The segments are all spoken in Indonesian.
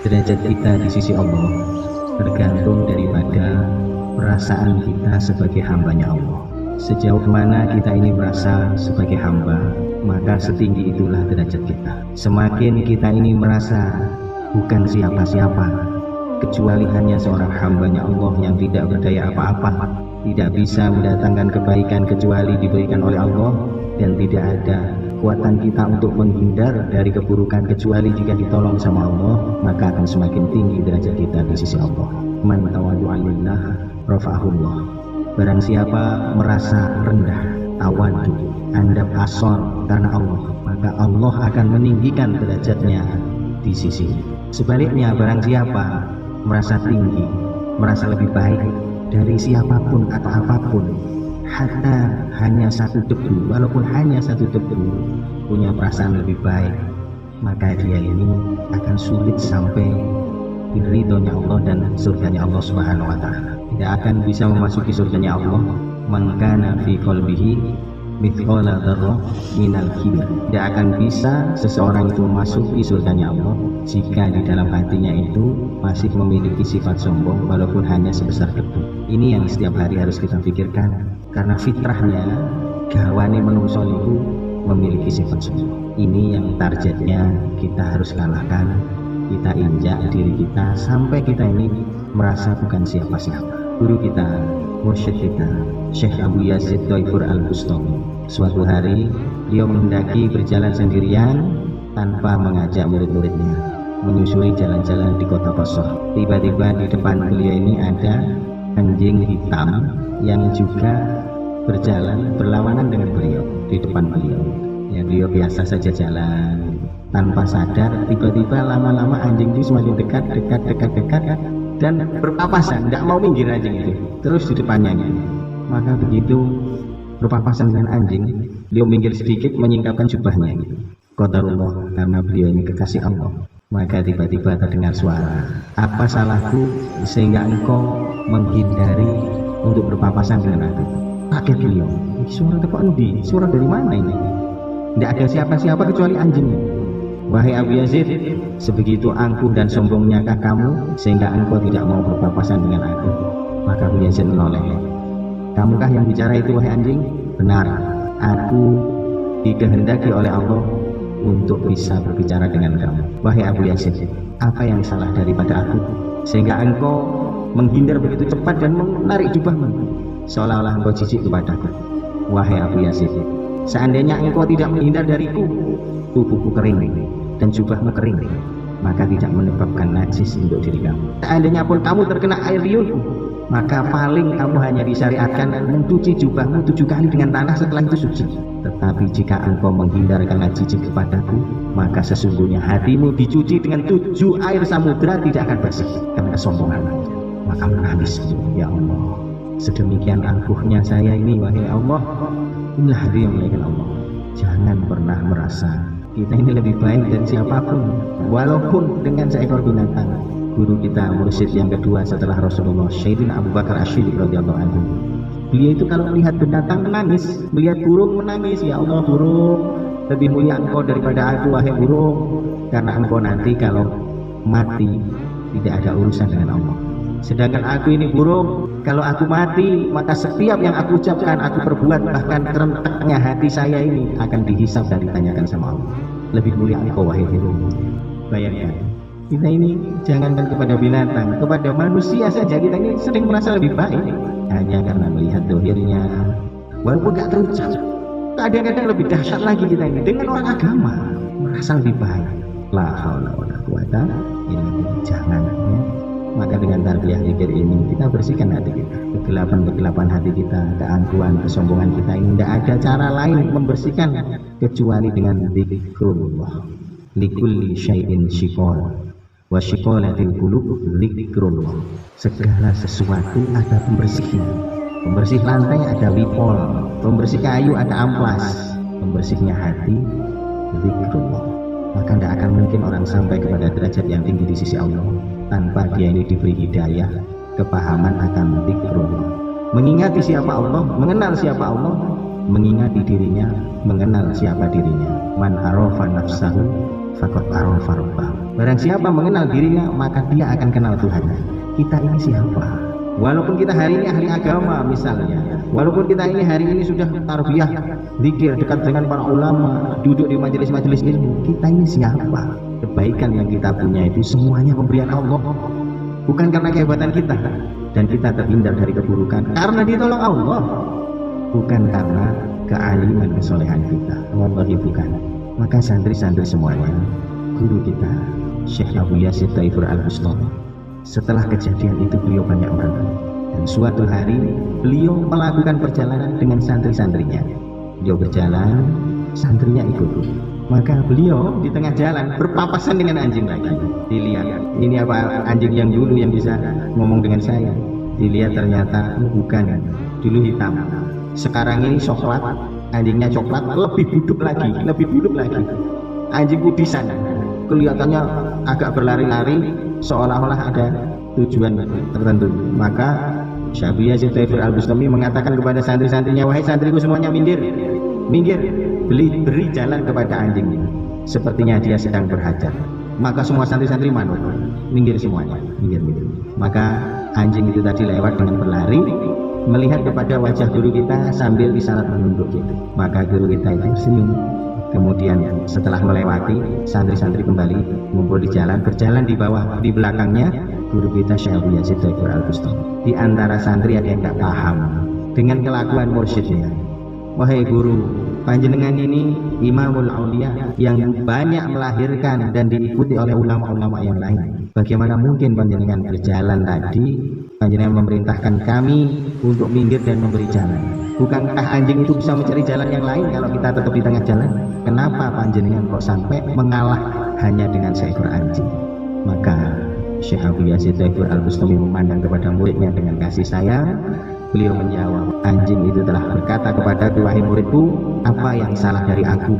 Derajat kita di sisi Allah tergantung daripada perasaan kita sebagai hambanya Allah. Sejauh mana kita ini merasa sebagai hamba, maka setinggi itulah derajat kita. Semakin kita ini merasa bukan siapa-siapa, kecuali hanya seorang hambanya Allah yang tidak berdaya apa-apa, tidak bisa mendatangkan kebaikan kecuali diberikan oleh Allah, dan tidak ada kekuatan kita untuk menghindar dari keburukan kecuali jika ditolong sama Allah, maka akan semakin tinggi derajat kita di sisi Allah. Man tawaddu'a lillah rafa'ahullah. Barang siapa merasa rendah, tawadu, andap asor karena Allah, maka Allah akan meninggikan derajatnya di sisi. Sebaliknya, barang siapa merasa tinggi, merasa lebih baik dari siapapun atau apapun, hatta hanya satu debu, walaupun hanya satu debu, punya perasaan lebih baik, maka dia ini akan sulit sampai ridhonya Allah dan surganya Allah Subhanahu wa ta'ala. Tidak akan bisa memasuki surganya Allah man kana fi qalbihi mithqala dzarrah minal kibr. Tidak akan bisa seseorang itu memasuki surganya Allah jika di dalam hatinya itu masih memiliki sifat sombong walaupun hanya sebesar debu. Ini yang setiap hari harus kita pikirkan, karena fitrahnya gawane menungso itu memiliki sifat sombong. Ini yang targetnya kita harus kalahkan. Kita injak diri kita sampai kita ini merasa bukan siapa-siapa. Guru kita, mursyid kita, Syekh Abu Yazid Dhaifur Al-Bustami, suatu hari beliau mendaki berjalan sendirian tanpa mengajak murid-muridnya, menyusuri jalan-jalan di kota Basrah. Tiba-tiba di depan beliau ini ada anjing hitam yang juga berjalan berlawanan dengan beliau di depan beliau. Ya, beliau biasa saja jalan tanpa sadar, tiba-tiba lama-lama anjing itu semakin dekat dan berpapasan, tidak mau minggir anjing itu, terus di depannya gitu. Maka begitu berpapasan dengan anjing, beliau minggir sedikit menyingkapkan jubahnya gitu. Qadarullah, karena beliau ini kekasih Allah. Maka tiba-tiba terdengar suara, apa salahku sehingga engkau menghindari untuk berpapasan dengan aku? Kaget beliau, suara teko endi? Suara dari mana ini? Tidak ada siapa-siapa kecuali anjing. Wahai Abu Yazid, sebegitu angkuh dan sombongnyakah kamu sehingga engkau tidak mau berpapasan dengan aku? Maka Abu Yazid menoleh. Kamukah yang bicara itu, wahai anjing? Benar, aku dikehendaki oleh Allah untuk bisa berbicara dengan kamu. Wahai Abu Yazid, apa yang salah daripada aku sehingga engkau menghindar begitu cepat dan menarik jubahmu seolah-olah engkau jijik kepadaku? Wahai Abu Yazid, seandainya engkau tidak menghindar dariku, tubuhku kering dan jubahmu kering, maka tidak menyebabkan najis untuk diri kamu. Seandainya pun kamu terkena air liurku, maka paling kamu hanya disyariatkan mencuci jubahmu 7 kali dengan tanah, setelah itu suci. Tetapi jika engkau menghindar karena jijik kepadaku, maka sesungguhnya hatimu dicuci dengan 7 air samudra tidak akan bersih karena kesombongan. Maka menangis, ya Allah, sedemikian angkuhnya saya ini, wahai Allah. Inilah hati yang memuliakan Allah. Jangan pernah merasa kita ini lebih baik dari siapapun, walaupun dengan seekor binatang. Guru kita, mursyid yang kedua setelah Rasulullah, Sayyidina Abu Bakar Asy-Siddiq radhiyallahu anhu, beliau itu kalau melihat binatang menangis, melihat burung menangis. Ya Allah, burung, lebih mulia engkau daripada aku, wahai burung, karena engkau nanti kalau mati tidak ada urusan dengan Allah. Sedangkan aku ini burung, kalau aku mati maka setiap yang aku ucapkan, aku perbuat, bahkan terentaknya hati saya ini akan dihisab dan ditanyakan sama Allah. Lebih mulia engkau, wahai burung. Bayangkan, kita ini jangankan kepada binatang, kepada manusia saja kita ini sering merasa lebih baik hanya karena melihat dohirnya, walaupun gak terucap. Kadang-kadang lebih dahsyat lagi kita ini dengan orang agama merasa lebih baik. La haula wala quwata illa billah. Jangan ya. Maka dengan tarbiyah zikir ini kita bersihkan hati kita, kegelapan hati kita, keangkuhan, kesombongan kita ini. Tidak ada cara lain membersihkan kecuali dengan zikrullah. Likulli syai'in shiqal wa shiqalatil qulub zikrullah. Segala sesuatu ada pembersihnya. Pembersih lantai ada wipol, pembersih kayu ada amplas, pembersihnya hati zikrullah. Maka tidak akan mungkin orang sampai kepada derajat yang tinggi di sisi Allah tanpa dia ini diberi hidayah, kepahaman akan zikrullah. Mengingati siapa Allah, mengenal siapa Allah, mengingati dirinya, mengenal siapa dirinya. Man arafa nafsahu faqad arafa rabbah. Barang siapa mengenal dirinya, maka dia akan kenal Tuhan. Kita ini siapa? Walaupun kita hari ini ahli agama misalnya, walaupun kita ini hari ini sudah tarbiyah, zikir, dekat dengan para ulama, duduk di majelis-majelis ilmu, kita ini siapa? Kebaikan yang kita punya itu semuanya pemberian Allah, bukan karena kehebatan kita, dan kita terhindar dari keburukan karena ditolong Allah, bukan karena kealiman kesolehan kita. Wallahi bukan. Maka santri-santri semuanya, guru kita Syekh Abu Yazid Taifur Al-Bustami, setelah kejadian itu beliau banyak merenung, dan suatu hari beliau melakukan perjalanan dengan santri-santrinya. Beliau berjalan, santrinya ikut. Maka beliau di tengah jalan berpapasan dengan anjing lagi. Dilihat, ini apa anjing yang dulu yang bisa ngomong dengan saya? Dilihat ternyata bukan, dulu hitam, sekarang ini coklat. Anjingnya coklat, lebih buduk lagi. Anjing kudisan, kelihatannya agak berlari-lari, seolah-olah ada tujuan tertentu. Maka Syekh Abu Yazid Taifur Al-Bustami mengatakan kepada santri-santrinya, wahai santriku semuanya, minggir, beri jalan kepada anjingnya, sepertinya dia sedang berhajat. Maka semua santri-santri manut, minggir semuanya, minggir. Maka anjing itu tadi lewat dengan berlari, melihat kepada wajah guru kita sambil isyarat menunduk gitu. Maka guru kita itu senyum. Kemudian setelah melewati, santri-santri kembali ngumpul di jalan, berjalan di bawah, di belakangnya guru kita Syekh Abu Yazid Taifur Al-Bustami. Di antara santri ada yang tak paham dengan kelakuan mursyidnya. Wahai guru, panjenengan ini imamul aulia yang banyak melahirkan dan diikuti oleh ulama-ulama yang lain. Bagaimana mungkin panjenengan berjalan tadi, panjenengan memerintahkan kami untuk minggir dan memberi jalan? Bukankah anjing itu bisa mencari jalan yang lain kalau kita tetap di tengah jalan? Kenapa panjenengan kok sampai mengalah hanya dengan seekor anjing? Maka Syekh Abu Yazid Taifur Al-Bustami memandang kepada muridnya dengan kasih sayang. Beliau menjawab, anjing itu telah berkata kepadaku, wahai muridku, apa yang salah dari aku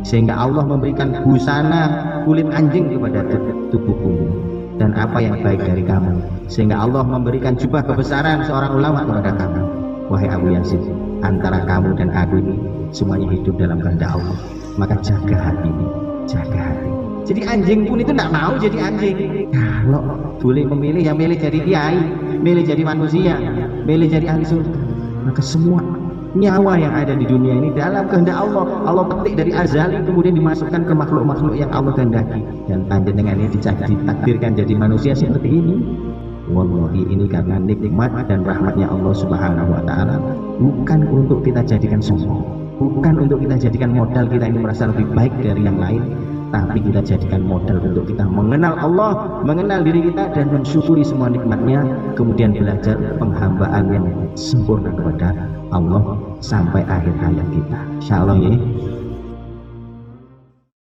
sehingga Allah memberikan busana kulit anjing kepada tubuhku, dan apa yang baik dari kamu sehingga Allah memberikan jubah kebesaran seorang ulama kepada kamu. Wahai Abu Yazid, antara kamu dan aku ini semuanya hidup dalam kehendak Allah, maka jaga hatimu, jaga hati. Jadi anjing pun itu tidak mau jadi anjing. Kalau boleh memilih, ya milih jadi kiai, milih jadi manusia, milih jadi ahli surga. Maka semua nyawa yang ada di dunia ini dalam kehendak Allah. Allah petik dari azali, kemudian dimasukkan ke makhluk-makhluk yang Allah kehendaki. Dan panjenengan ini ditakdirkan jadi manusia seperti ini. Wallahi ini karena nikmat dan rahmatnya Allah Subhanahu wa ta'ala, bukan untuk kita jadikan sombong, bukan untuk kita jadikan modal kita ini merasa lebih baik dari yang lain, tapi kita jadikan modal untuk kita mengenal Allah, mengenal diri kita, dan mensyukuri semua nikmatnya, kemudian belajar penghambaan yang sempurna kepada Allah sampai akhir hayat kita. Insyaallah ya.